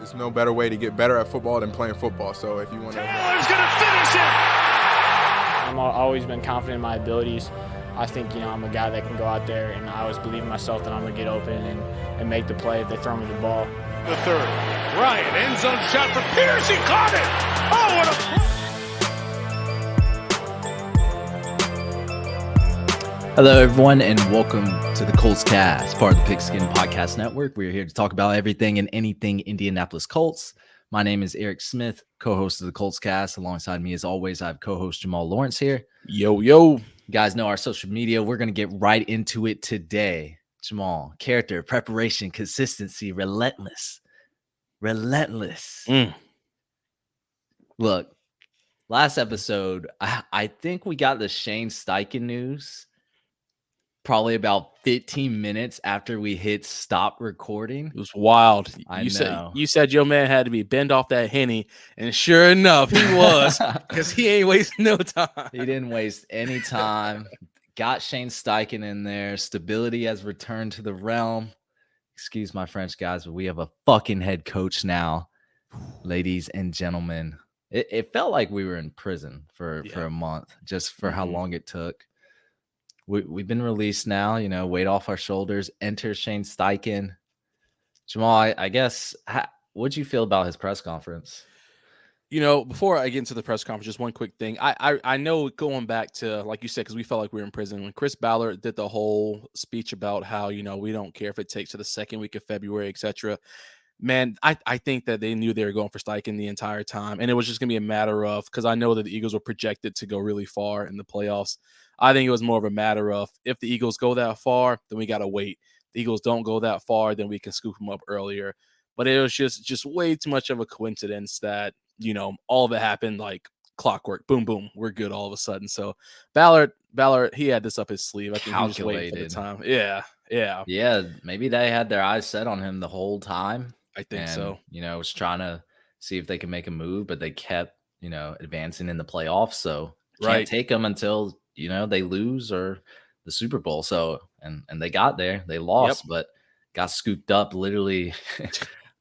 it's no better way to get better at football than playing football. So if you want to, Taylor's going to finish it. I've always been confident in my abilities. I think, I'm a guy that can go out there, and I always believe in myself that I'm going to get open and make the play if they throw me the ball. The third. Ryan, end zone shot for Pierce. He caught it. Oh, what a... Hello, everyone, and welcome to the Colts Cast, part of the Pigskin Podcast Network. We're here to talk about everything and anything Indianapolis Colts. My name is Eric Smith, co-host of the Colts Cast. Alongside me, as always, I have co-host Jamal Lawrence here. Yo. You guys know our social media. We're going to get right into it today. Jamal, character, preparation, consistency, relentless. Look, last episode, I think we got the Shane Steichen news probably about 15 minutes after we hit stop recording. It was wild. You said your man had to be bent off that Henny, and sure enough, he was, because he ain't wasting no time. He didn't waste any time. Got Shane Steichen in there. Stability has returned to the realm. Excuse my French, guys, but we have a fucking head coach now, ladies and gentlemen. It felt like we were in prison for a month, just for how long it took. We've been released now, weight off our shoulders. Enter Shane Steichen. Jamal, I guess, what'd you feel about his press conference? Before I get into the press conference, just one quick thing. I know going back to, like you said, because we felt like we were in prison, when Chris Ballard did the whole speech about how, we don't care if it takes to the second week of February, etc. Man, I think that they knew they were going for Steichen the entire time. And it was just going to be a matter of, because I know that the Eagles were projected to go really far in the playoffs. I think it was more of a matter of, if the Eagles go that far, then we got to wait. The Eagles don't go that far, then we can scoop them up earlier. But it was just way too much of a coincidence that, all of it happened like clockwork. Boom, boom. We're good all of a sudden. So Ballard, he had this up his sleeve. I think he was just waiting for the time. Yeah. Yeah, maybe they had their eyes set on him the whole time. I think so. Was trying to see if they could make a move, but they kept, advancing in the playoffs. So can't take them until, they lose or the Super Bowl. So, and they got there, they lost, but got scooped up literally.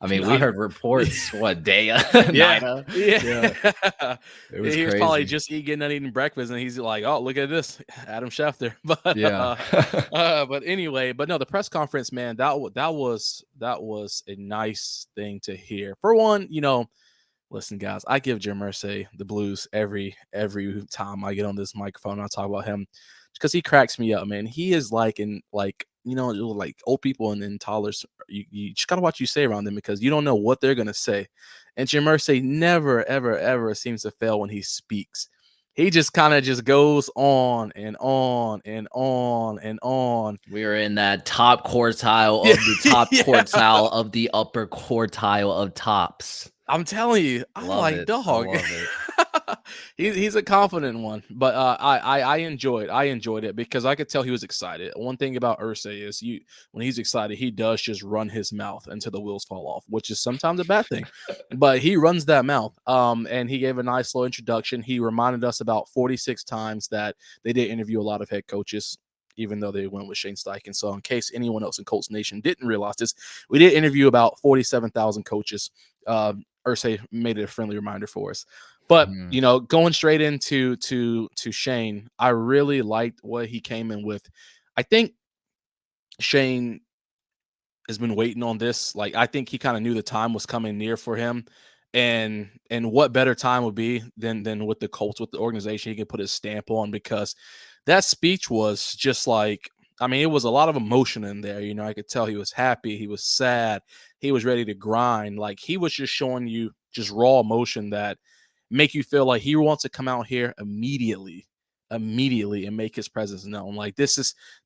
I mean, we heard reports, day? Yeah. It was he was crazy. probably just eating breakfast, and he's like, oh, look at this, Adam Schefter. But but anyway, but no, the press conference, man, that was a nice thing to hear. For one, listen, guys, I give Jim Irsay the blues every time I get on this microphone and I talk about him, because he cracks me up, man. He is like old people and toddlers. You just gotta watch what you say around them, because you don't know what they're gonna say. And Jim Irsay never, ever, ever seems to fail when he speaks. He just kind of just goes on and on and on and on. We are in that top quartile of the top quartile of the upper quartile of tops. I'm telling you, I'm like, dog. He's a confident one, but I enjoyed it because I could tell he was excited. One thing about Irsay is when he's excited, he does just run his mouth until the wheels fall off, which is sometimes a bad thing, but he runs that mouth. And he gave a nice slow introduction. He reminded us about 46 times that they did interview a lot of head coaches, even though they went with Shane Steichen. So in case anyone else in Colts Nation didn't realize this, we did interview about 47,000 coaches. Irsay made it a friendly reminder for us. But, going straight into Shane, I really liked what he came in with. I think Shane has been waiting on this. Like, I think he kind of knew the time was coming near for him. And what better time would be than with the Colts, with the organization he can put his stamp on, because that speech was just like, it was a lot of emotion in there. I could tell he was happy. He was sad. He was ready to grind. Like, he was just showing you just raw emotion that make you feel like he wants to come out here immediately and make his presence known. Like, this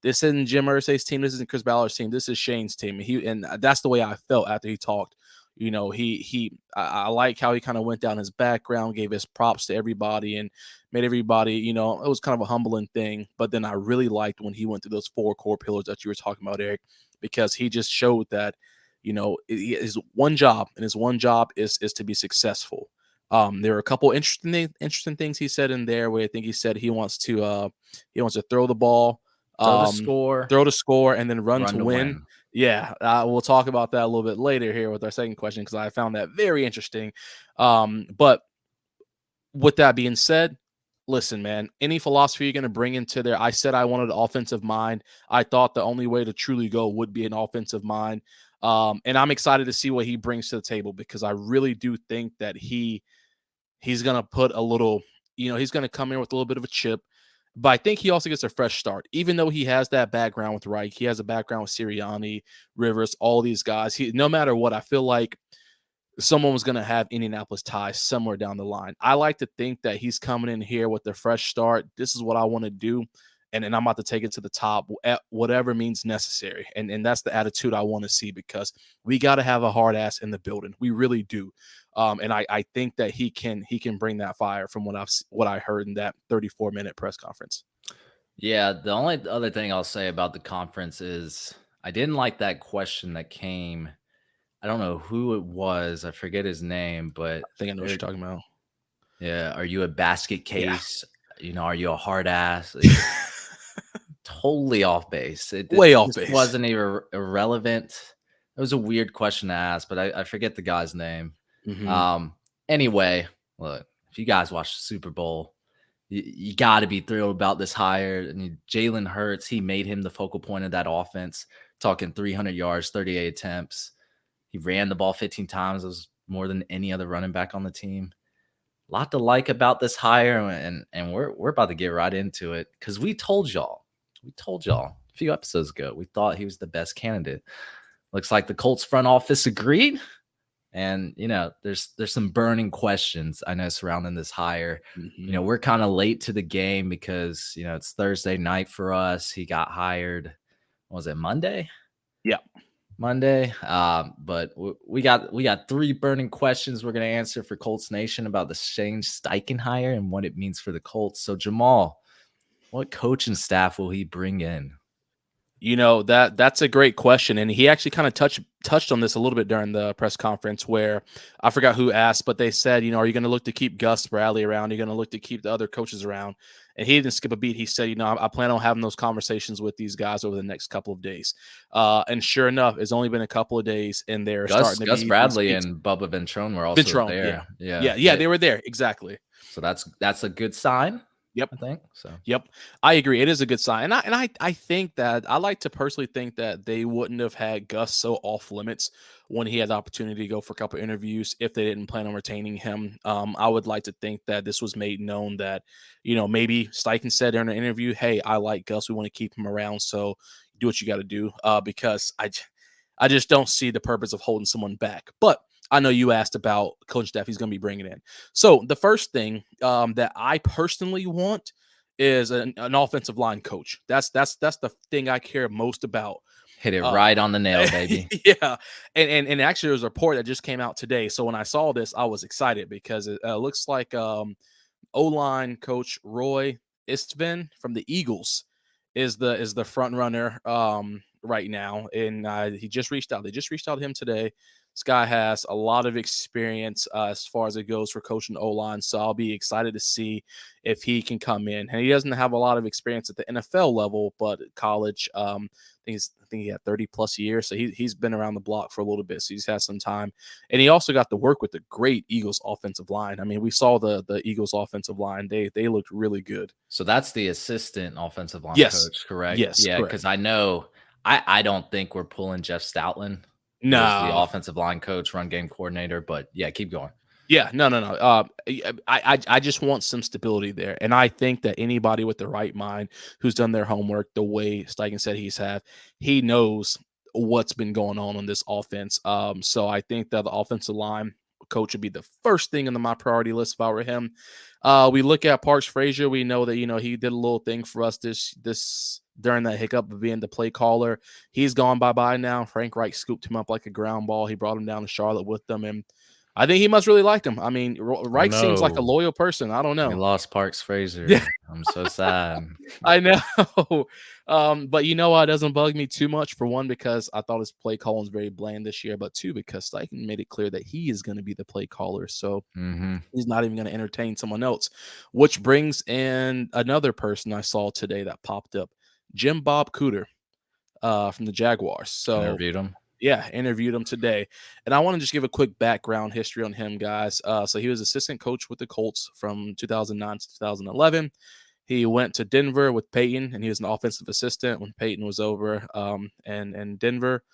isn't Jim Irsay's team. This isn't Chris Ballard's team. This is Shane's team. And that's the way I felt after he talked. I like how he kind of went down his background, gave his props to everybody, and made everybody, it was kind of a humbling thing. But then I really liked when he went through those 4 core pillars that you were talking about, Eric, because he just showed that, his one job is to be successful. There are a couple interesting things he said in there, where I think he said he wants to throw the ball, throw the score, and then run to win. Yeah, we'll talk about that a little bit later here with our second question because I found that very interesting. But with that being said, listen, man, any philosophy you're going to bring into there, I said I wanted an offensive mind. I thought the only way to truly go would be an offensive mind. And I'm excited to see what he brings to the table because I really do think that he's going to put a little, he's going to come in with a little bit of a chip. But I think he also gets a fresh start, even though he has that background with Reich. He has a background with Sirianni, Rivers, all these guys. No matter what, I feel like someone was going to have Indianapolis ties somewhere down the line. I like to think that he's coming in here with a fresh start. This is what I want to do. And I'm about to take it to the top at whatever means necessary. And that's the attitude I want to see because we got to have a hard ass in the building. We really do. And I think that he can bring that fire from what I heard in that 34-minute press conference. Yeah, the only other thing I'll say about the conference is I didn't like that question that came. I don't know who it was. I forget his name, but I think I know what you're talking about. Yeah. Are you a basket case? Yeah. Are you a hard ass? Totally off base. Way off base. Wasn't even irrelevant. It was a weird question to ask, but I forget the guy's name. Mm-hmm. Anyway, look, if you guys watch the Super Bowl, you got to be thrilled about this hire. I mean, Jalen Hurts, he made him the focal point of that offense, talking 300 yards, 38 attempts. He ran the ball 15 times. It was more than any other running back on the team. A lot to like about this hire, and we're about to get right into it because we told y'all a few episodes ago we thought he was the best candidate. Looks like the Colts front office agreed, and there's some burning questions I know surrounding this hire. Mm-hmm. We're kind of late to the game because it's Thursday night for us. He got hired. Was it Monday? Yeah. Monday. But we got 3 burning questions we're going to answer for Colts Nation about the Shane Steichen hire and what it means for the Colts. So Jamal, what coaching staff will he bring in? That's a great question. And he actually kind of touched on this a little bit during the press conference where I forgot who asked, but they said, are you going to look to keep Gus Bradley around? Are you going to look to keep the other coaches around? And he didn't skip a beat. He said, I plan on having those conversations with these guys over the next couple of days. And sure enough, it's only been a couple of days and they're starting to Gus Bradley and Bubba Ventrone were also there. Yeah, they were there. Exactly. So that's a good sign. Yep. I think so. Yep. I agree. It is a good sign. And I think that I like to personally think that they wouldn't have had Gus so off limits when he had the opportunity to go for a couple of interviews if they didn't plan on retaining him. I would like to think that this was made known that, maybe Steichen said during an interview, hey, I like Gus. We want to keep him around. So do what you got to do because I just don't see the purpose of holding someone back. But I know you asked about coach staff he's going to be bringing in. So the first thing that I personally want is an offensive line coach. That's the thing I care most about. Hit it right on the nail, baby. Yeah. And actually there's a report that just came out today. So when I saw this, I was excited because it looks like O-line coach Roy Istvan from the Eagles is the front runner right now. And he just reached out. They just reached out to him today. This guy has a lot of experience as far as it goes for coaching O-line, so I'll be excited to see if he can come in. And he doesn't have a lot of experience at the NFL level, but at college, I think he had 30-plus years, so he's been around the block for a little bit, so he's had some time. And he also got to work with the great Eagles offensive line. I mean, we saw the Eagles offensive line. They looked really good. So that's the assistant offensive line coach, correct? Yes, yeah, because I know I don't think we're pulling Jeff Stoutland. No, the offensive line coach, run game coordinator, but yeah, keep going. Yeah, no. I just want some stability there, and I think that anybody with the right mind who's done their homework, the way Steichen said he knows what's been going on this offense. So I think that the offensive line coach would be the first thing on my priority list if I were him. We look at Parks Frazier. We know that he did a little thing for us this during that hiccup of being the play caller. He's gone bye-bye now. Frank Reich scooped him up like a ground ball. He brought him down to Charlotte with them, and I think he must really like him. I mean, Reich seems like a loyal person. I don't know. We lost Parks Frazier. Yeah. I'm so sad. I know. But it doesn't bug me too much, for one, because I thought his play calling was very bland this year, but two, because Steichen made it clear that he is going to be the play caller. So he's not even going to entertain someone else, which brings in another person I saw today that popped up, Jim Bob Cooter. from the Jaguars. So Interviewed him. yeah, interviewed him today. And I want to just give a quick background history on him, guys. So he was assistant coach with the Colts from 2009 to 2011. He went to Denver with Peyton, and he was an offensive assistant when Peyton was over and Denver.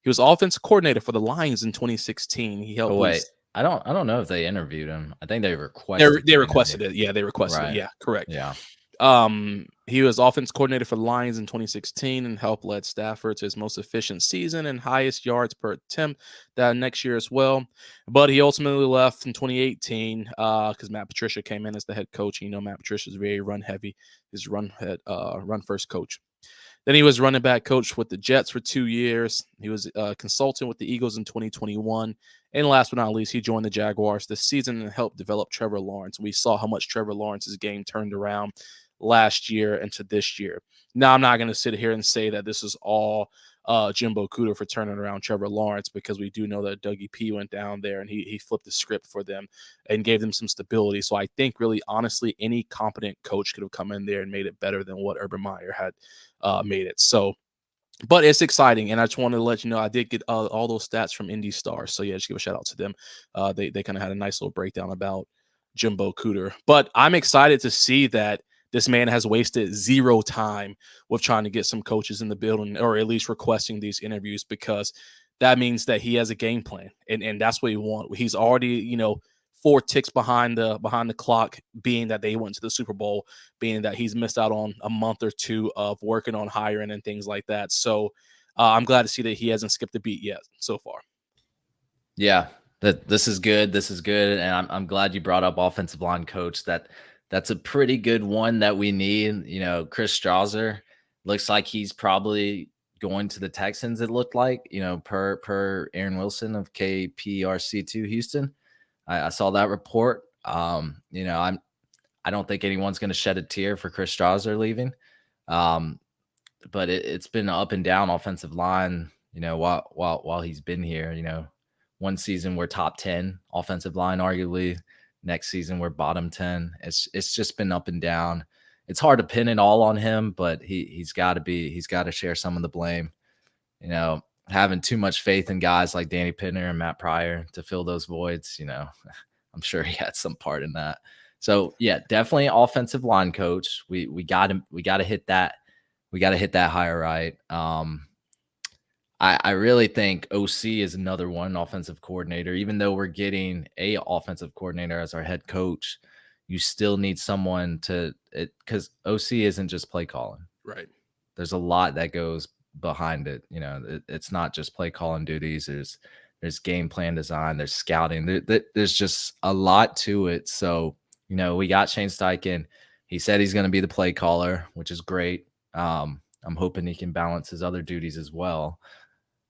He was offensive coordinator for the Lions in 2016. He helped. Oh, wait. I don't know if they interviewed him. I think they requested. They requested it. Yeah, they requested it. Yeah, correct. Yeah. He was offense coordinator for the Lions in 2016 and helped lead Stafford to his most efficient season and highest yards per attempt that next year as well. But he ultimately left in 2018 because Matt Patricia came in as the head coach. You know, Matt Patricia is very run heavy. He's run first coach. Then he was running back coach with the Jets for 2 years. He was a consultant with the Eagles in 2021. And last but not least, he joined the Jaguars this season and helped develop Trevor Lawrence. We saw how much Trevor Lawrence's game turned around last year into this year. Now, I'm not going to sit here and say that this is all Jimbo Cooter for turning around Trevor Lawrence, because we do know that Dougie P went down there and he flipped the script for them and gave them some stability. So I think really, honestly, any competent coach could have come in there and made it better than what Urban Meyer had made it. So, but it's exciting, and I just wanted to let you know I did get all those stats from Indy Stars. So yeah, just give a shout out to them. They kind of had a nice little breakdown about Jimbo Cooter. But I'm excited to see that this man has wasted zero time with trying to get some coaches in the building, or at least requesting these interviews, because that means that he has a game plan, and that's what he wants. He's already, 4 ticks behind the clock, being that they went to the Super Bowl, being that he's missed out on a month or two of working on hiring and things like that. So I'm glad to see that he hasn't skipped a beat yet so far. Yeah, this is good. This is good, and I'm glad you brought up offensive line coach. That's a pretty good one that we need. Chris Strauser looks like he's probably going to the Texans. It looked like, per Aaron Wilson of KPRC2 Houston. I saw that report. I don't think anyone's going to shed a tear for Chris Strauser leaving. But it's been up and down offensive line, while he's been here. One season we're top 10 offensive line, arguably. Next season we're bottom 10. It's just been up and down. It's hard to pin it all on him, but he's got to share some of the blame. Having too much faith in guys like Danny Pittner and Matt Pryor to fill those voids, I'm sure he had some part in that. So yeah, definitely offensive line coach. We got to hit that. We got to hit that higher right. I really think OC is another one, offensive coordinator. Even though we're getting a offensive coordinator as our head coach, you still need someone because OC isn't just play calling. Right. There's a lot that goes behind it. It's not just play calling duties. There's game plan design. There's scouting. There's just a lot to it. So, we got Shane Steichen. He said he's going to be the play caller, which is great. I'm hoping he can balance his other duties as well.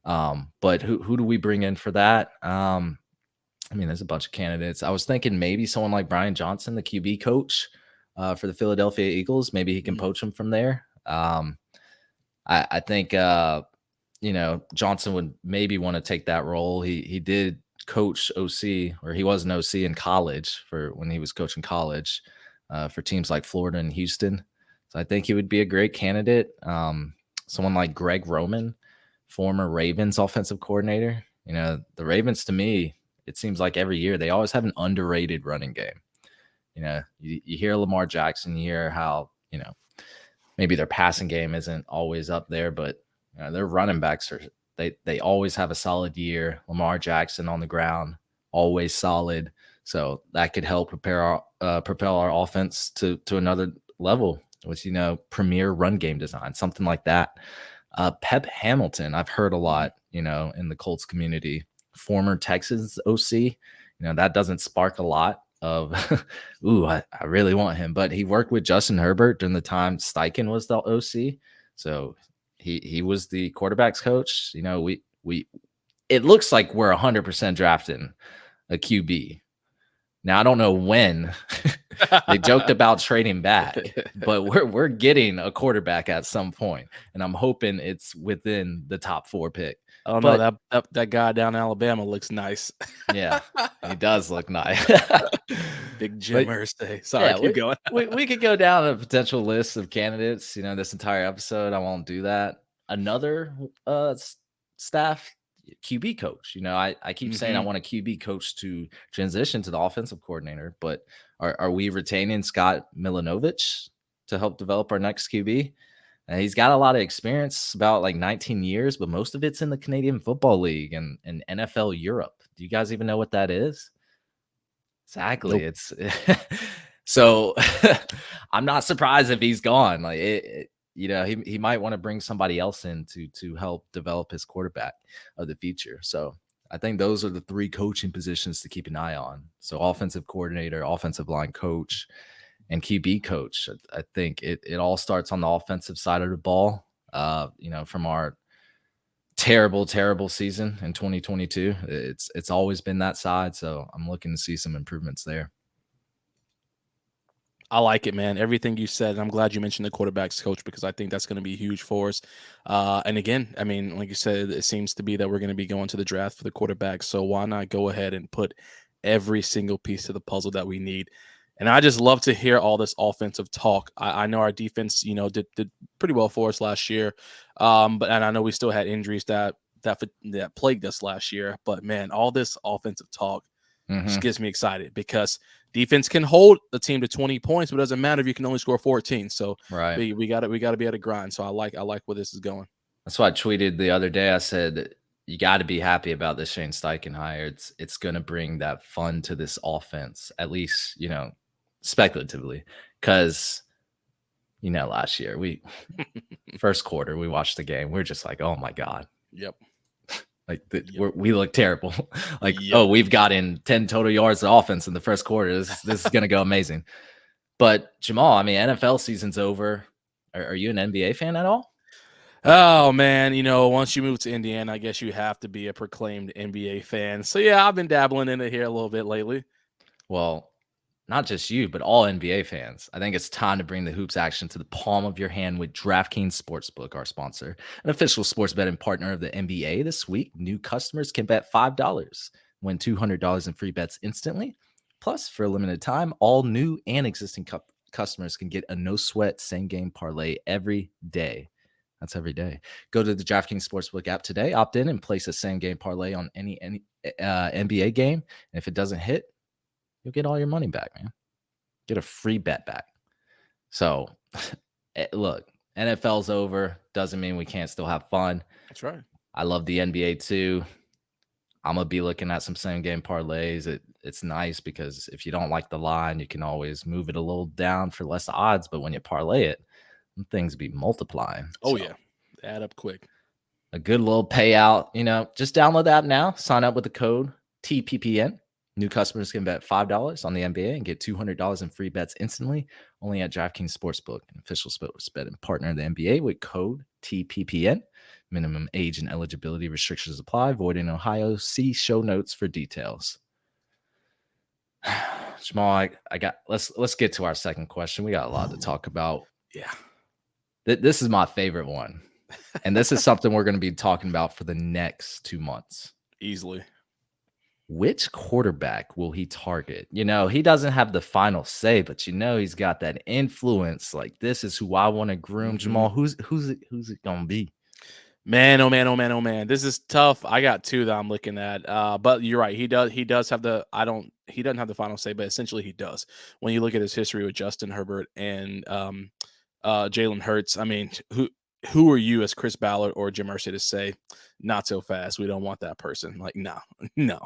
But who do we bring in for that? There's a bunch of candidates. I was thinking maybe someone like Brian Johnson, the QB coach for the Philadelphia Eagles. Maybe he can poach him from there. I think, Johnson would maybe want to take that role. He did coach OC, or he was an OC in college when he was coaching college for teams like Florida and Houston. So I think he would be a great candidate. Someone like Greg Roman, former Ravens offensive coordinator. The Ravens, to me, it seems like every year they always have an underrated running game. You hear Lamar Jackson, you hear how, maybe their passing game isn't always up there, but their running backs they always have a solid year. Lamar Jackson on the ground, always solid. So that could help propel our offense to another level with, premier run game design, something like that. Pep Hamilton, I've heard a lot, in the Colts community, former Texans OC, that doesn't spark a lot of, I really want him, but he worked with Justin Herbert during the time Steichen was the OC. So he was the quarterback's coach. It looks like we're 100% drafting a QB. Now, I don't know when they joked about trading back, but we're getting a quarterback at some point, and I'm hoping it's within the top 4 pick. Oh no, that guy down in Alabama looks nice. Yeah, he does look nice. Big Jim Irsay. Sorry, keep going. we could go down a potential list of candidates. This entire episode, I won't do that. another staff QB coach. You know, I keep saying I want a QB coach to transition to the offensive coordinator, but are we retaining Scott Milanovic to help develop our next QB? And he's got a lot of experience, about like 19 years, but most of it's in the Canadian Football League and NFL Europe. Do you guys even know what that is? Exactly. Nope. It's so I'm not surprised if he's gone. Like you know, he might want to bring somebody else in to help develop his quarterback of the future. So I think those are the 3 coaching positions to keep an eye on. So offensive coordinator, offensive line coach, and QB coach. I think it all starts on the offensive side of the ball. You know, from our terrible season in 2022, it's always been that side. So I'm looking to see some improvements there. I like it, man. Everything you said. And I'm glad you mentioned the quarterbacks coach, because I think that's going to be huge for us. And again, I mean, like you said, it seems to be that we're going to be going to the draft for the quarterback. So why not go ahead and put every single piece of the puzzle that we need? And I just love to hear all this offensive talk. I know our defense, you know, did pretty well for us last year. And I know we still had injuries that plagued us last year. But man, all this offensive talk just gets me excited, because defense can hold the team to 20 points, but it doesn't matter if you can only score 14. So right, we got to be able to grind. So I like where this is going. That's why I tweeted the other day. I said, you got to be happy about this Shane Steichen hire. It's going to bring that fun to this offense, at least, you know, speculatively, because, you know, last year first quarter, we watched the game. We're just like, oh my God. Yep. Like we look terrible. Like, oh, we've gotten 10 total yards of offense in the first quarter. This is going to go amazing. But Jamal, I mean, NFL season's over. Are you an NBA fan at all? Oh man, you know, once you move to Indiana, I guess you have to be a proclaimed NBA fan. So yeah, I've been dabbling in it here a little bit lately. Well, not just you, but all NBA fans. I think it's time to bring the hoops action to the palm of your hand with DraftKings Sportsbook, our sponsor, an official sports betting partner of the NBA. This week, new customers can bet $5, win $200 in free bets instantly. Plus, for a limited time, all new and existing customers can get a no-sweat same-game parlay every day. That's every day. Go to the DraftKings Sportsbook app today, opt in, and place a same-game parlay on any NBA game. And if it doesn't hit, you'll get all your money back, man. Get a free bet back. So, look, NFL's over. Doesn't mean we can't still have fun. That's right. I love the NBA too. I'm going to be looking at some same-game parlays. It's nice because if you don't like the line, you can always move it a little down for less odds. But when you parlay it, things be multiplying. Oh, so, yeah. Add up quick. A good little payout. You know, just download the app now. Sign up with the code TPPN. New customers can bet $5 on the NBA and get $200 in free bets instantly, only at DraftKings Sportsbook, an official sports betting partner of the NBA, with code TPPN. Minimum age and eligibility restrictions apply. Void in Ohio. See show notes for details. Jamal, let's get to our second question. We got a lot to talk about. Yeah. This is my favorite one. And this is something we're going to be talking about for the next 2 months. Easily. Which quarterback will he target? You know, he doesn't have the final say, but you know he's got that influence. Like, this is who I want to groom. Jamal, who's it gonna be? Man, oh man, oh man, oh man. This is tough. I got 2 that I'm looking at. But you're right. He does have he doesn't have the final say, but essentially he does. When you look at his history with Justin Herbert and Jalen Hurts, I mean, who are you as Chris Ballard or Jim Irsay to say, not so fast, we don't want that person? Like, no,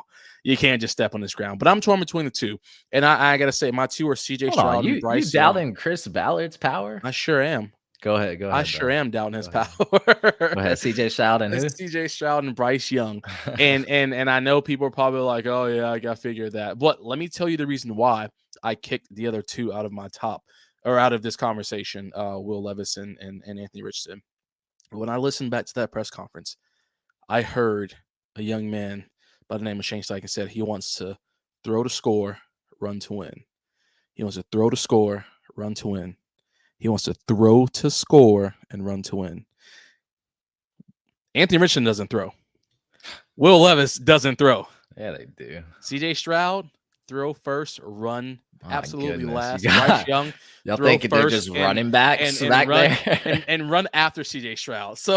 you can't just step on this ground. But I'm torn between the 2. And I got to say, my 2 are CJ Stroud and Bryce Young. You doubting Chris Ballard's power? I sure am. Go ahead. I sure am doubting his power. Go ahead. CJ Stroud and who? CJ Stroud and Bryce Young. and I know people are probably like, oh, yeah, I got to figure that. But let me tell you the reason why I kicked the other 2 out of my top, or out of this conversation, Will Levis and Anthony Richardson. When I listened back to that press conference, I heard a young man by the name of Shane Steichen said he wants to throw to score, run to win. He wants to throw to score, run to win. He wants to throw to score and run to win. Anthony Richardson doesn't throw. Will Levis doesn't throw. Yeah, they do. CJ Stroud throw first, run My absolutely goodness, last. you Bryce got Young, y'all throw thinking they're first just running backs back run there? and run after CJ Stroud. So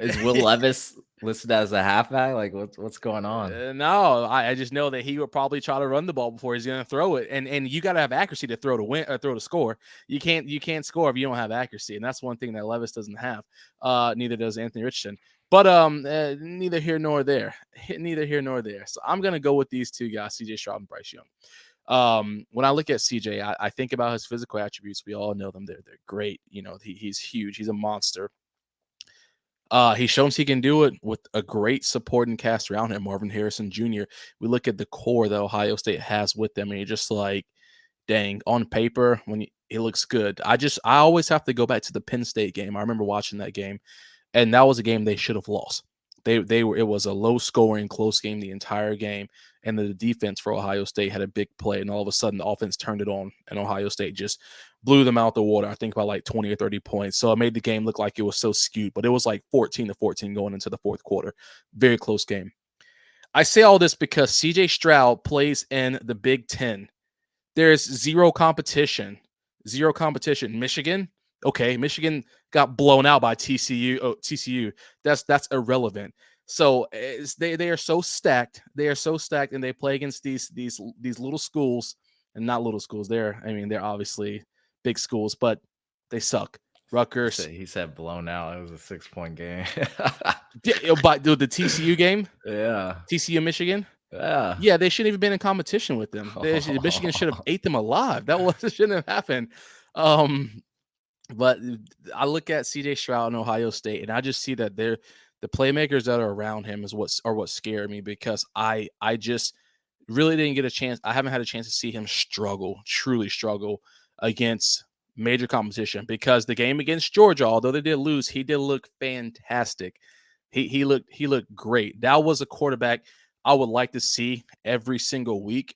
Is Will Levis listed as a halfback? Like, what's going on? no, I just know that he would probably try to run the ball before he's going to throw it, and you got to have accuracy to throw to win, throw to score. You can't score if you don't have accuracy, and that's one thing that Levis doesn't have. Neither does Anthony Richardson. But neither here nor there. Neither here nor there. So I'm gonna go with these two guys, CJ Stroud and Bryce Young. When I look at CJ, I think about his physical attributes. We all know them. They're great. You know, he's huge. He's a monster. He shows he can do it with a great supporting cast around him, Marvin Harrison Jr. We look at the core that Ohio State has with them, and you're just like, dang, on paper, when he looks good. I always have to go back to the Penn State game. I remember watching that game, and that was a game they should have lost. It was a low scoring, close game the entire game, and the defense for Ohio State had a big play, and all of a sudden the offense turned it on, and Ohio State just blew them out the water. I think by like 20 or 30 points. So it made the game look like it was so skewed, but it was like 14-14 going into the fourth quarter. Very close game. I say all this because CJ Stroud plays in the Big Ten. There's zero competition. Zero competition. Michigan, okay, Michigan got blown out by TCU. Oh, TCU. That's irrelevant. So they are so stacked. They are so stacked, and they play against these little schools, and not little schools. They're obviously big schools, but they suck. Rutgers. He said blown out. It was a 6-point game. Yeah, but the TCU game. Yeah. TCU Michigan. Yeah. Yeah, they shouldn't have been in competition with them. Michigan should have ate them alive. Shouldn't have happened. But I look at CJ Stroud in Ohio State, and I just see that the playmakers that are around him is what scare me, because I just really didn't get a chance. I haven't had a chance to see him truly struggle against major competition, because the game against Georgia, although they did lose, he did look fantastic. He looked great. That was a quarterback I would like to see every single week,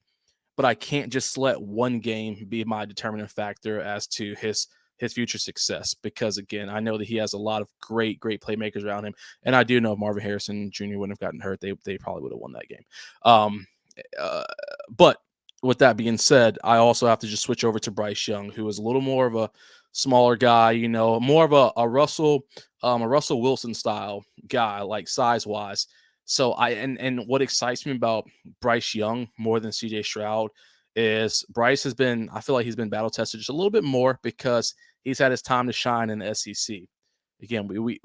but I can't just let one game be my determining factor as to his future success, because again, I know that he has a lot of great playmakers around him, and I do know if Marvin Harrison Jr. wouldn't have gotten hurt, they probably would have won that game. But with that being said, I also have to just switch over to Bryce Young, who is a little more of a smaller guy, more of a Russell Wilson style guy, like size wise. So and what excites me about Bryce Young more than CJ Stroud is I feel like he's been battle tested just a little bit more, because he's had his time to shine in the SEC. Again, we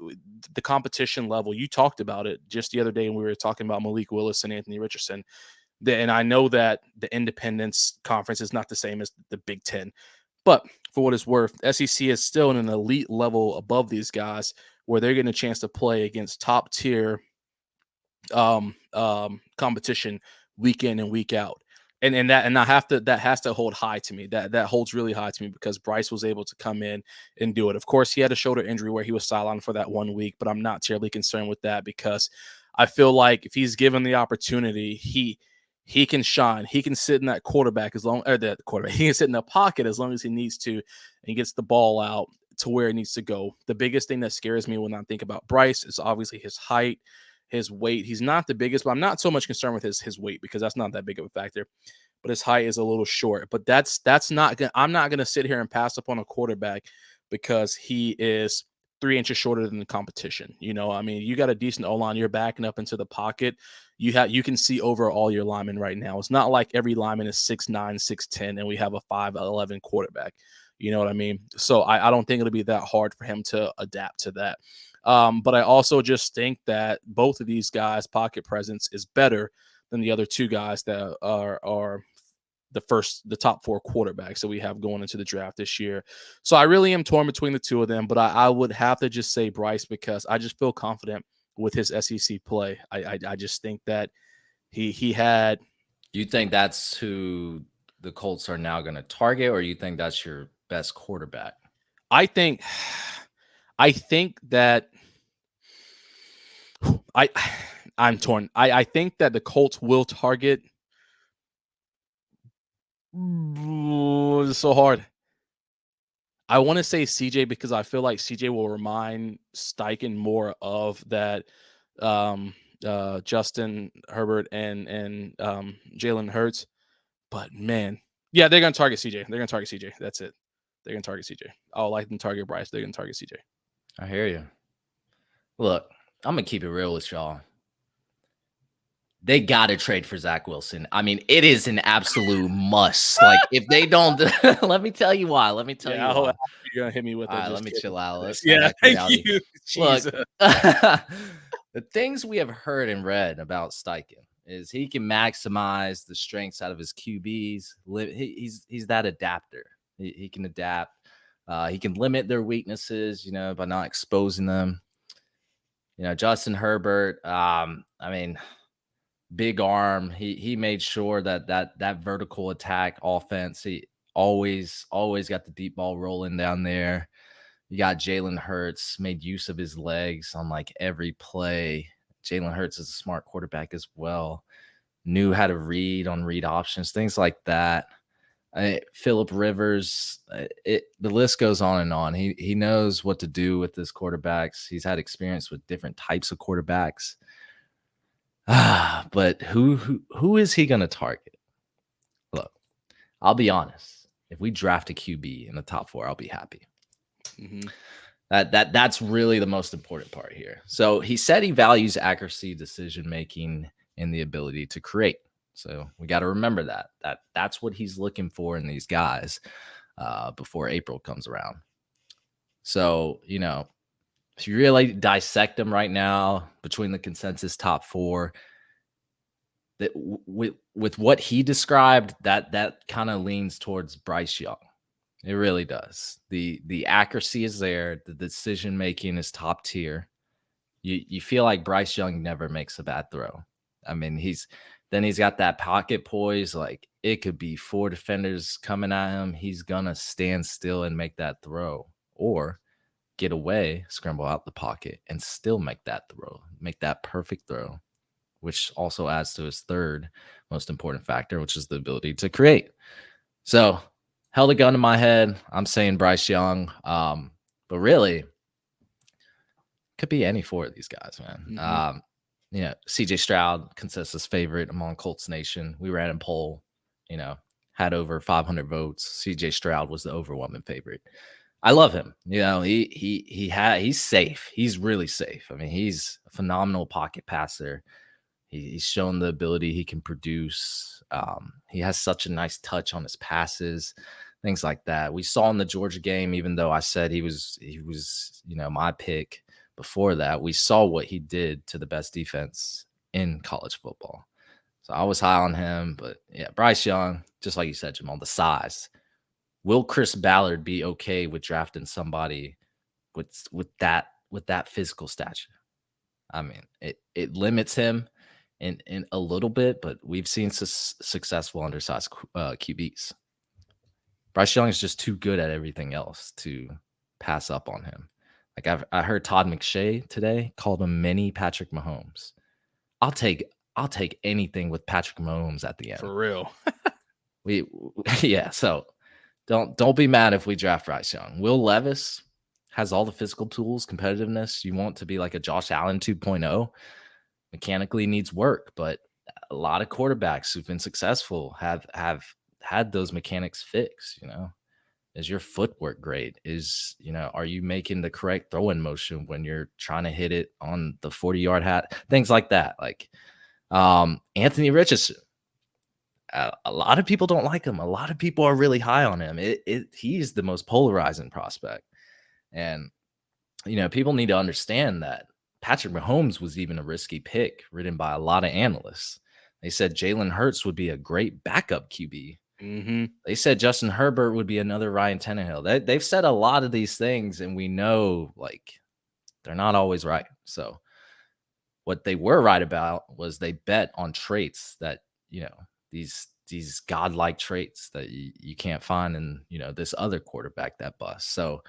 the competition level, you talked about it just the other day when we were talking about Malik Willis and Anthony Richardson. And I know that the Independence Conference is not the same as the Big Ten, but for what it's worth, SEC is still in an elite level above these guys, where they're getting a chance to play against top tier competition week in and week out. That has to hold high to me. That holds really high to me, because Bryce was able to come in and do it. Of course, he had a shoulder injury where he was sidelined for that 1 week, but I'm not terribly concerned with that, because I feel like if he's given the opportunity, he can shine. He can sit in that quarterback he can sit in the pocket as long as he needs to, and gets the ball out to where it needs to go. The biggest thing that scares me when I think about Bryce is obviously his height, his weight. He's not the biggest, but I'm not so much concerned with his weight, because that's not that big of a factor. But his height is a little short. But that's not gonna, I'm not gonna sit here and pass up on a quarterback because he is 3 inches shorter than the competition. You got a decent O-line. You're backing up into the pocket. You can see over all your linemen right now. It's not like every lineman is 6'9", 6'10", and we have a 5'11" quarterback. You know what I mean? So I don't think it'll be that hard for him to adapt to that. But I also just think that both of these guys' pocket presence is better than the other two guys that are the top 4 quarterbacks that we have going into the draft this year. So I really am torn between the two of them, but I would have to just say Bryce, because I just feel confident with his SEC play. I just think that he had. You think that's who the Colts are now going to target, or you think that's your best quarterback? I think that I'm torn. I think that the Colts will target. It's so hard. I want to say CJ, because I feel like CJ will remind Steichen more of that Justin Herbert and Jalen Hurts. But man, yeah, they're gonna target CJ. They're gonna target CJ. That's it. They're gonna target CJ. I'll like them target Bryce. They're gonna target CJ. I hear you. Look, I'm gonna keep it real with y'all. They got to trade for Zach Wilson. I mean, it is an absolute must. Like, if they don't, let me tell you why. Let me tell you why. You're gonna hit me with it. All right, let me chill out. Let's thank you. Look, Jesus. the things we have heard and read about Steichen is he can maximize the strengths out of his QBs. He's that adapter. He can adapt. He can limit their weaknesses, by not exposing them. Justin Herbert. I mean, big arm. He made sure that vertical attack offense. He always got the deep ball rolling down there. You got Jalen Hurts, made use of his legs on like every play. Jalen Hurts is a smart quarterback as well. Knew how to read on read options, things like that. Phillip Rivers, the list goes on and on. He knows what to do with his quarterbacks. He's had experience with different types of quarterbacks. But who is he going to target? Look, I'll be honest. If we draft a QB in the top 4, I'll be happy. Mm-hmm. That's really the most important part here. So he said he values accuracy, decision making, and the ability to create. So we got to remember that's what he's looking for in these guys before April comes around. So if you really dissect them right now between the consensus top 4, that with what he described, that kind of leans towards Bryce Young. It really does. The accuracy is there. The decision making is top tier. You feel like Bryce Young never makes a bad throw. I mean, he's got that pocket poise. Like, it could be 4 defenders coming at him. He's gonna stand still and make that throw, or get away, scramble out the pocket, and still make that throw, make that perfect throw, which also adds to his third most important factor, which is the ability to create. So, held a gun to my head. I'm saying Bryce Young, but really, could be any 4 of these guys, man. Mm-hmm. CJ Stroud, consensus favorite among Colts Nation. We ran a poll, had over 500 votes. CJ Stroud was the overwhelming favorite. I love him. He's safe. He's really safe. I mean, he's a phenomenal pocket passer. He's shown the ability he can produce. He has such a nice touch on his passes, things like that. We saw in the Georgia game, even though I said he was my pick before that, we saw what he did to the best defense in college football. So I was high on him, but yeah, Bryce Young, just like you said, Jamal, the size. Will Chris Ballard be okay with drafting somebody with that physical stature? I mean, it limits him in a little bit, but we've seen successful undersized QBs. Bryce Young is just too good at everything else to pass up on him. Like, I heard Todd McShay today called him mini Patrick Mahomes. I'll take anything with Patrick Mahomes at the end. For real. Yeah. So don't be mad if we draft Bryce Young. Will Levis has all the physical tools, competitiveness. You want to be like a Josh Allen 2.0. Mechanically needs work, but a lot of quarterbacks who've been successful have had those mechanics fixed. Is your footwork great? Are you making the correct throw-in motion when you're trying to hit it on the 40-yard hat? Things like that. Like Anthony Richardson. A lot of people don't like him. A lot of people are really high on him. He's the most polarizing prospect. And, people need to understand that Patrick Mahomes was even a risky pick written by a lot of analysts. They said Jalen Hurts would be a great backup QB. Mm-hmm. They said Justin Herbert would be another Ryan Tannehill. They've said a lot of these things, and we know, like, they're not always right. So what they were right about was they bet on traits that, these godlike traits that you can't find in, this other quarterback that busts. So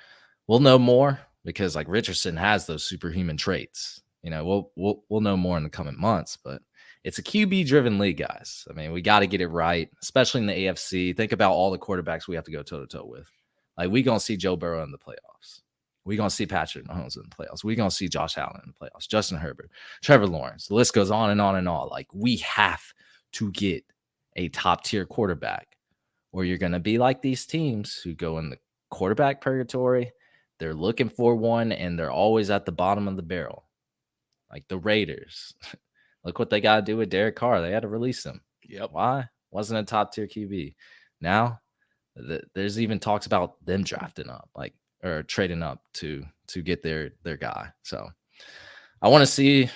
we'll know more, because like Richardson has those superhuman traits. We'll know more in the coming months, but it's a QB driven league, guys. I mean, we got to get it right, especially in the AFC. Think about all the quarterbacks we have to go toe to toe with. Like, we going to see Joe Burrow in the playoffs. We're going to see Patrick Mahomes in the playoffs. We're going to see Josh Allen in the playoffs, Justin Herbert, Trevor Lawrence. The list goes on and on and on. Like, we have to get a top-tier quarterback, or you're going to be like these teams who go in the quarterback purgatory. They're looking for one, and they're always at the bottom of the barrel. Like the Raiders. Look what they got to do with Derek Carr. They had to release him. Yep. Why? Wasn't a top-tier QB. Now, there's even talks about them drafting up, like, or trading up to get their guy. So I want to see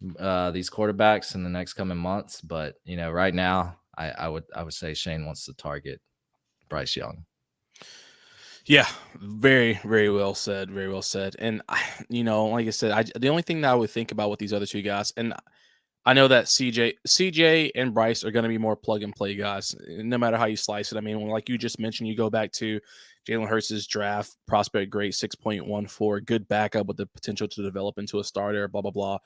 these quarterbacks in the next coming months. But, you know, right now, I would say Shane wants to target Bryce Young. Yeah, very, very well said. Very well said. And, you know, like I said, the only thing that I would think about with these other two guys, and I know that CJ and Bryce are going to be more plug and play guys, no matter how you slice it. I mean, like you just mentioned, you go back to Jalen Hurts' draft prospect grade 6.14, good backup with the potential to develop into a starter, blah, blah, blah.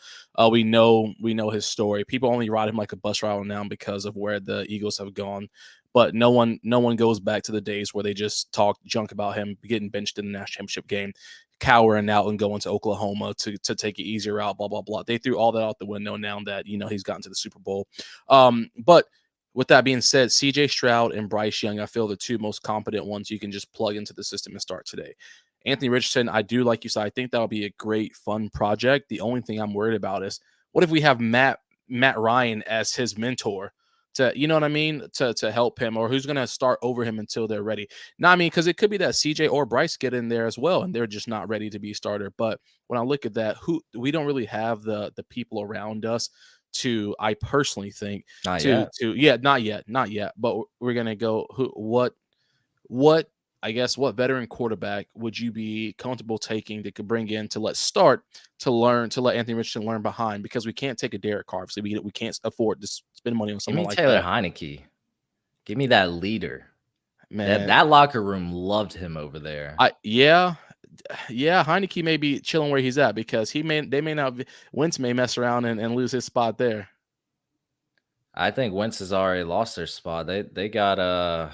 We know his story. People only ride him like a bus rider now because of where the Eagles have gone. But no one goes back to the days where they just talk junk about him getting benched in the national championship game, cowering out and going to Oklahoma to take it easier out, blah, blah, blah. They threw all that out the window now that, you know, he's gotten to the Super Bowl. But with that being said, CJ Stroud and Bryce Young, I feel the two most competent ones you can just plug into the system and start today. Anthony Richardson, I do, like you said, I think that'll be a great, fun project. The only thing I'm worried about is what if we have Matt Ryan as his mentor to, you know what I mean, to help him, or who's going to start over him until they're ready. Now, I mean, because it could be that CJ or Bryce get in there as well, and they're just not ready to be a starter. But when I look at that, we don't really have the people around us to, I personally think, not yet. But we're going to go, what veteran quarterback would you be comfortable taking that could bring in to let Anthony Richardson learn behind? Because we can't take a Derek Carr. So we can't afford to spend money on someone like Taylor that. Heineke. Give me that leader. Man, that locker room loved him over there. Yeah, Heineke may be chilling where he's at because Wentz may mess around and lose his spot there. I think Wentz has already lost their spot. They got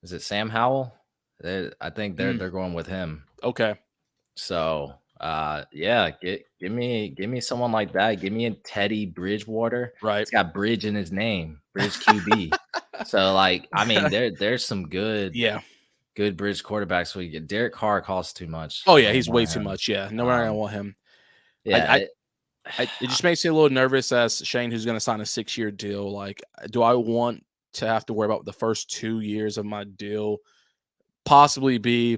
is it Sam Howell? I think they're going with him. Okay. So yeah, give me someone like that. Give me a Teddy Bridgewater. Right. It's got Bridge in his name, Bridge QB. So like, I mean, there's some good bridge quarterbacks. We get Derek Carr costs too much. Oh yeah, he's way too much. Yeah, no, we're not gonna want him. Yeah, it just makes me a little nervous as Shane, who's gonna sign a 6-year deal. Like, do I want to have to worry about the first 2 years of my deal possibly be,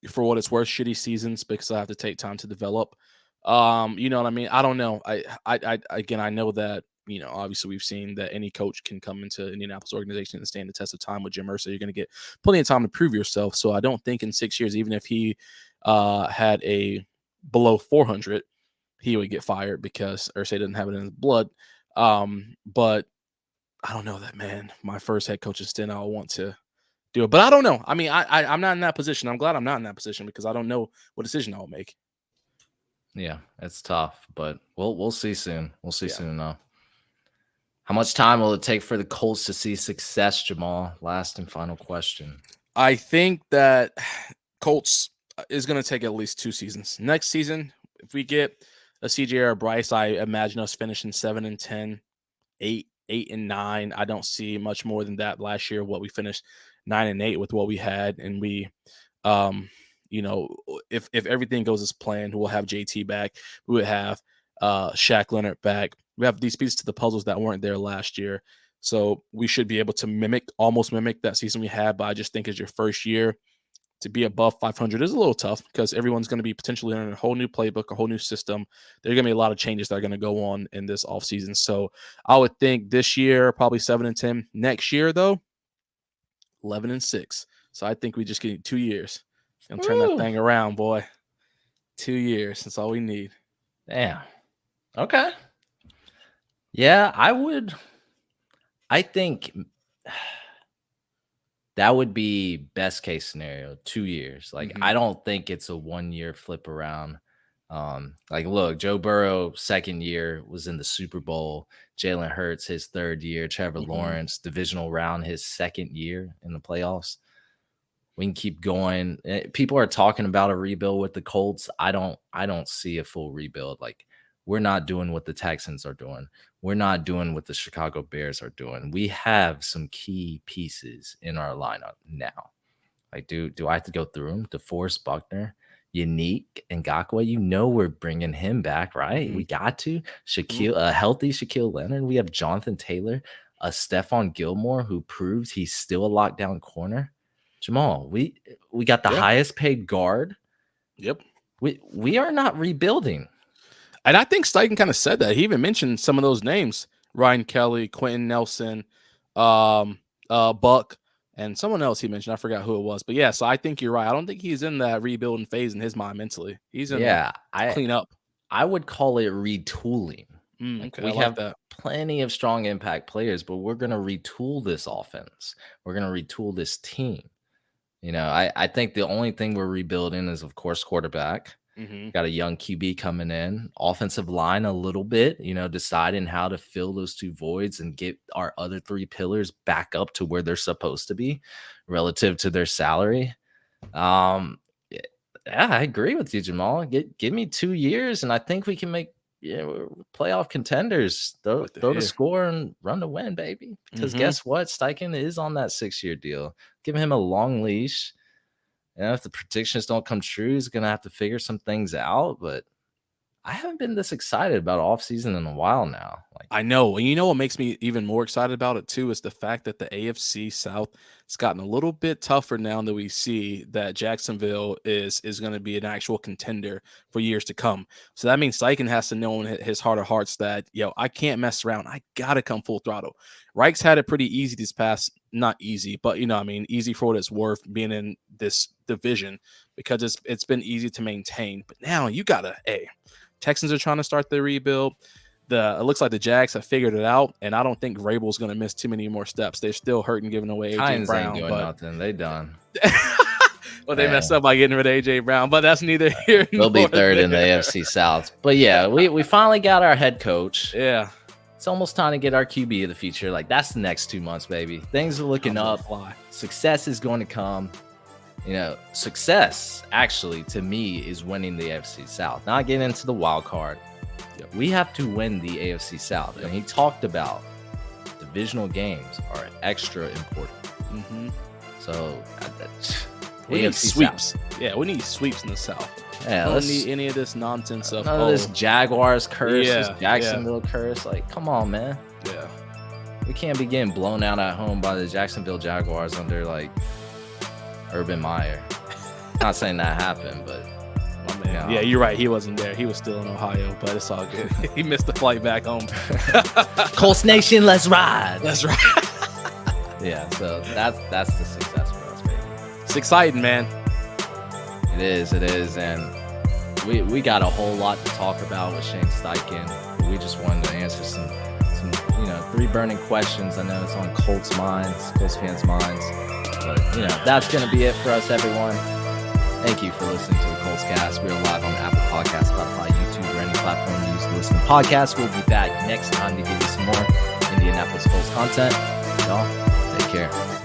for what it's worth, shitty seasons because I have to take time to develop? You know what I mean? I don't know. I know that, you know, obviously we've seen that any coach can come into Indianapolis organization and stand the test of time with Jim Irsay. You're going to get plenty of time to prove yourself. So I don't think in 6 years, even if he had a below 400, he would get fired because Irsay doesn't have it in his blood. But I don't know that, man. My first head coaching stint, I'll want to do it. But I don't know. I mean, I'm not in that position. I'm glad I'm not in that position because I don't know what decision I'll make. Yeah, it's tough, but we'll see soon. We'll see soon enough. How much time will it take for the Colts to see success, Jamal? Last and final question. I think that Colts is going to take at least 2 seasons. Next season, if we get a CJ or Bryce, I imagine us finishing 7-10, 8-9. I don't see much more than that. Last year, what we finished 9-8 with what we had, and we, you know, if everything goes as planned, we'll have JT back. We would have Shaq Leonard back. We have these pieces to the puzzles that weren't there last year. So we should be able to almost mimic that season we had. But I just think as your first year to be above 500 is a little tough because everyone's going to be potentially learning a whole new playbook, a whole new system. There are going to be a lot of changes that are going to go on in this offseason. So I would think this year, probably 7-10. Next year, though, 11-6. So I think we just get 2 years and turn that thing around, boy. 2 years. That's all we need. Damn. Okay. Yeah, I think that would be best case scenario, 2 years. Like, I don't think it's a 1 year flip around. Like, look, Joe Burrow, 2nd year, was in the Super Bowl. Jalen Hurts, his 3rd year. Trevor Lawrence, divisional round, his 2nd year in the playoffs. We can keep going. People are talking about a rebuild with the Colts. I don't see a full rebuild. Like, we're not doing what the Texans are doing. We're not doing what the Chicago Bears are doing. We have some key pieces in our lineup now. Like, do I have to go through them? DeForest Buckner, Unique, Ngakoue. We're bringing him back, right? Mm-hmm. We got to. A healthy Shaquille Leonard. We have Jonathan Taylor, a Stephon Gilmore who proves he's still a lockdown corner. Jamal, we got the highest paid guard. Yep. We are not rebuilding. And I think Steichen kind of said that. He even mentioned some of those names: Ryan Kelly, Quentin Nelson, Buck, and someone else he mentioned. I forgot who it was. But yeah, so I think you're right. I don't think he's in that rebuilding phase in his mind mentally. He's in clean up. I would call it retooling. Okay, we have plenty of strong impact players, but we're going to retool this offense. We're going to retool this team. I think the only thing we're rebuilding is, of course, quarterback. Got a young QB coming in, offensive line a little bit, deciding how to fill those two voids and get our other three pillars back up to where they're supposed to be relative to their salary. Yeah, I agree with you, Jamal. Give me 2 years, and I think we can make playoff contenders. Throw the score and run to win, baby. Because guess what? Steichen is on that 6-year deal. Give him a long leash. If the predictions don't come true, he's going to have to figure some things out. But I haven't been this excited about offseason in a while now. I know. And what makes me even more excited about it, too, is the fact that the AFC South has gotten a little bit tougher now that we see that Jacksonville is going to be an actual contender for years to come. So that means Steichen has to know in his heart of hearts that, I can't mess around. I got to come full throttle. Reich's had it pretty easy this past, not easy, but easy for what it's worth being in this division because it's been easy to maintain. But now you gotta, Texans are trying to start the rebuild. It looks like the Jags have figured it out, and I don't think Vrabel's going to miss too many more steps. They're still hurting giving away AJ Brown. Ain't doing nothing. They done. Well, they messed up by getting rid of AJ Brown, but that's neither here nor They'll be third in the AFC South. But yeah, we finally got our head coach. Yeah. It's almost time to get our QB of the future. Like, that's the next 2 months, baby. Things are looking up. Success is going to come. Success, actually, to me, is winning the AFC South. Not getting into the wild card. Yep. We have to win the AFC South. Yep. And he talked about divisional games are extra important. So, we need sweeps. Yeah, we need sweeps in the South. Yeah, don't need any of this nonsense of this Jaguars curse, this Jacksonville curse. Like, come on, man. Yeah. We can't be getting blown out at home by the Jacksonville Jaguars under, Urban Meyer. Not saying that happened, but... Yeah, you're right. He wasn't there. He was still in Ohio, but it's all good. He missed the flight back home. Colts Nation, let's ride. Let's ride. Yeah, so that's the success for us, baby. It's exciting, man. It is, and we got a whole lot to talk about with Shane Steichen. We just wanted to answer some 3 burning questions. I know it's on Colts fans' minds, but that's gonna be it for us, everyone. Thank you for listening to the Colts Cast. We're live on Apple Podcasts, Spotify, YouTube, or any platform you use to listen to podcasts. We'll be back next time to give you some more Indianapolis Colts content. Y'all, take care.